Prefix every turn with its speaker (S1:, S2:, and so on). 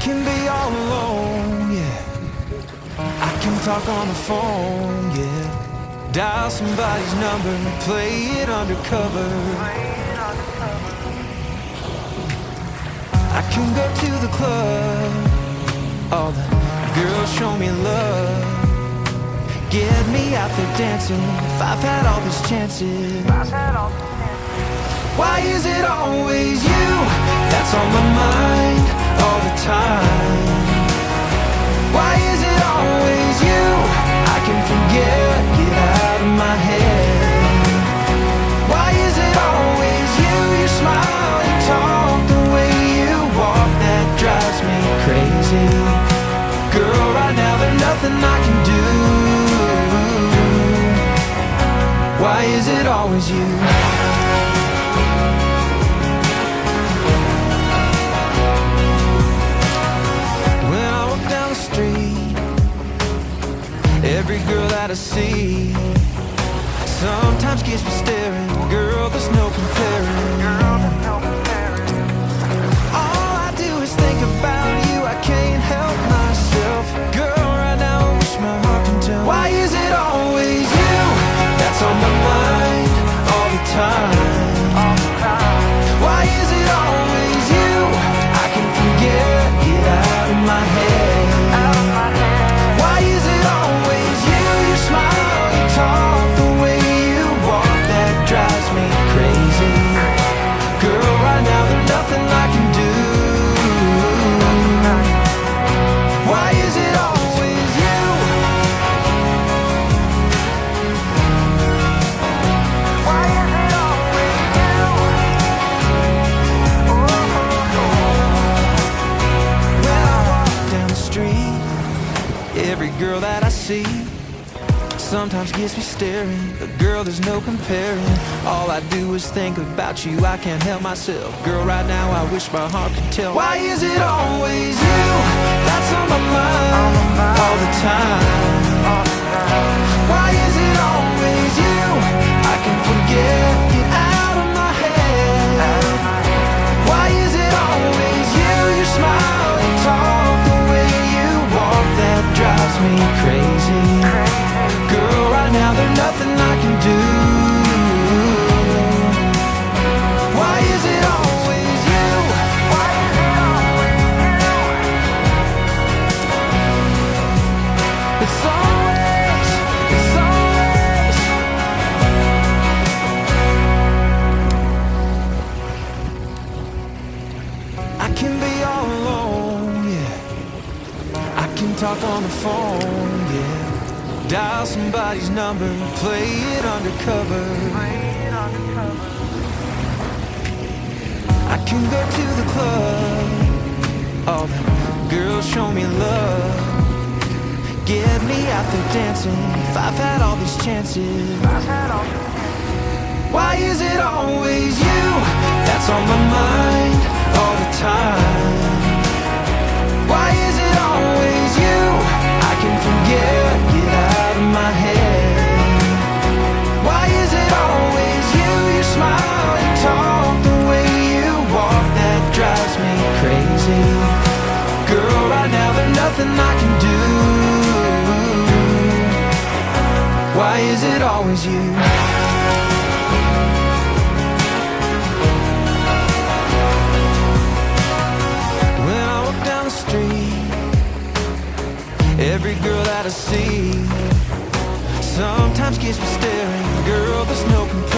S1: can be all alone, yeah. I can talk on the phone, yeah. Dial somebody's number and play it undercover. I can go to the club, all the girls show me love. Get me out there dancing if I've had all these chances. Why is it always you that's on my mind all the time? Why is it always you? I can forget, get out of my head. Why is it always you? You smile, you talk, the way you walk, that drives me crazy. Girl, right now there's nothing I can do. Why is it always you? When I walk down the street, every girl that I see sometimes gets me staring. Girl, there's no comparing. All I do is think about you, I can't help myself. Girl, right now I wish my heart can tell. Why is it always you that's on my mind all the time? Why is it always you? I can forget, get out of my head. Why is it always you? You smile, you talk, the way you walk, that drives me crazy. Girl, right now there's nothing I can do. Why is it always you? Why is it always you? When I walk down the street, every girl that I see sometimes gets me staring. But girl, there's no comparing. All I do is think about you, I can't help myself. Girl, right now I wish my heart could tell. Why is it always you that's on my mind all the time? Why is it always you? I can forget, get out of my head. Why is it always you? You smile, you talk, the way you walk, that drives me crazy. Girl, right now there's nothing I can do. Why is it always you? Why is it always you? It's always. I can be all alone, yeah. I can talk on the phone, yeah. Dial somebody's number, play it undercover. I can go to the club, all the girls show me love. Get me out there dancing if I've had all these chances. Why is it always you that's on my mind all the time? Why is it always you? I can forget, get out of my head. Why is it always you? You smile, you talk, the way you walk, that drives me crazy. Girl, right now there's nothing I can do. Why is it always you? When I walk down the street, every girl that I see sometimes gets me staring. Girl, there's no comparison.